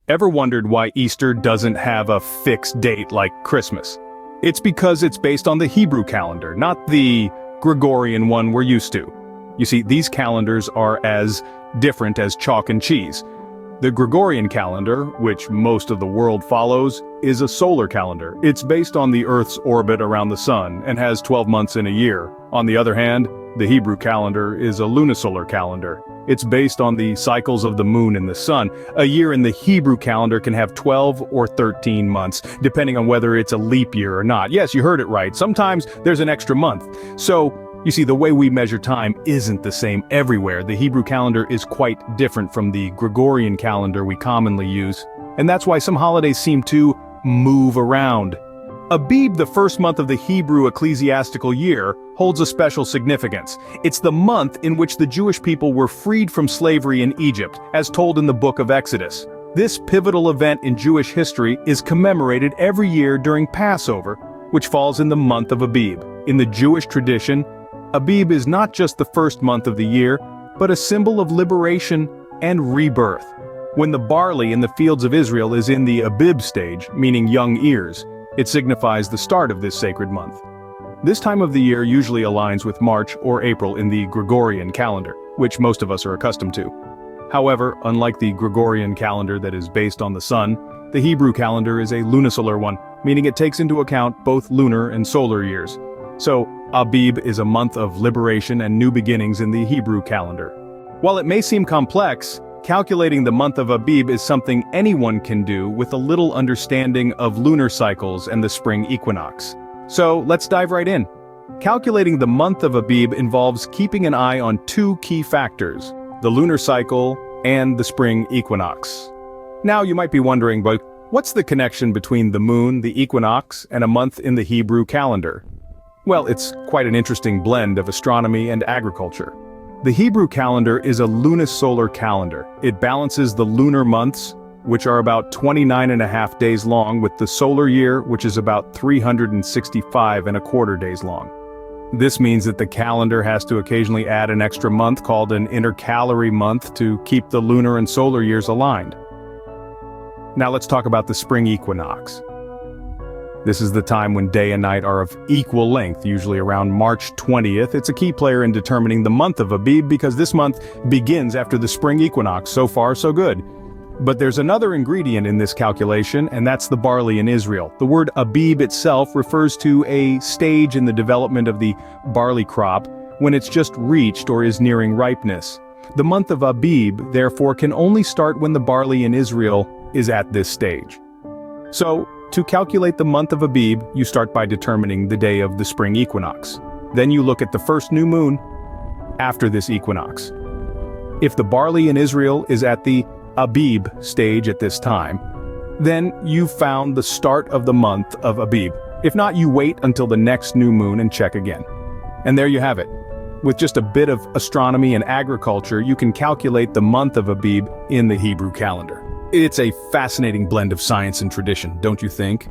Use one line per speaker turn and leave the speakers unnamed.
Ever wondered why Easter doesn't have a fixed date like Christmas? It's because it's based on the Hebrew calendar, not the Gregorian one we're used to. You see, these calendars are as different as chalk and cheese. The Gregorian calendar, which most of the world follows, is a solar calendar. It's based on the Earth's orbit around the sun and has 12 months in a year. On the other hand, the Hebrew calendar is a lunisolar calendar. It's based on the cycles of the moon and the sun. A year in the Hebrew calendar can have 12 or 13 months, depending on whether it's a leap year or not. Yes, you heard it right. Sometimes there's an extra month. So, you see, the way we measure time isn't the same everywhere. The Hebrew calendar is quite different from the Gregorian calendar we commonly use. And that's why some holidays seem to move around. Abib, the first month of the Hebrew ecclesiastical year, holds a special significance. It's the month in which the Jewish people were freed from slavery in Egypt, as told in the book of Exodus. This pivotal event in Jewish history is commemorated every year during Passover, which falls in the month of Abib. In the Jewish tradition, Abib is not just the first month of the year, but a symbol of liberation and rebirth. When the barley in the fields of Israel is in the Abib stage, meaning young ears, it signifies the start of this sacred month. This time of the year usually aligns with March or April in the Gregorian calendar, which most of us are accustomed to. However, unlike the Gregorian calendar that is based on the sun, the Hebrew calendar is a lunisolar one, meaning it takes into account both lunar and solar years. So, Abib is a month of liberation and new beginnings in the Hebrew calendar. While it may seem complex, calculating the month of Abib is something anyone can do with a little understanding of lunar cycles and the spring equinox. So, let's dive right in. Calculating the month of Abib involves keeping an eye on two key factors: the lunar cycle and the spring equinox. Now you might be wondering, but what's the connection between the moon, the equinox, and a month in the Hebrew calendar? Well, it's quite an interesting blend of astronomy and agriculture. The Hebrew calendar is a lunisolar calendar. It balances the lunar months, which are about 29.5 days long, with the solar year, which is about 365.25 days long. This means that the calendar has to occasionally add an extra month called an intercalary month to keep the lunar and solar years aligned. Now let's talk about the spring equinox. This is the time when day and night are of equal length, usually around March 20th. It's a key player in determining the month of Abib because this month begins after the spring equinox. So far, so good. But there's another ingredient in this calculation, and that's the barley in Israel. The word Abib itself refers to a stage in the development of the barley crop when it's just reached or is nearing ripeness. The month of Abib, therefore, can only start when the barley in Israel is at this stage. So, to calculate the month of Abib, you start by determining the day of the spring equinox. Then you look at the first new moon after this equinox. If the barley in Israel is at the Abib stage at this time, then you've found the start of the month of Abib. If not, you wait until the next new moon and check again. And there you have it. With just a bit of astronomy and agriculture, you can calculate the month of Abib in the Hebrew calendar. It's a fascinating blend of science and tradition, don't you think?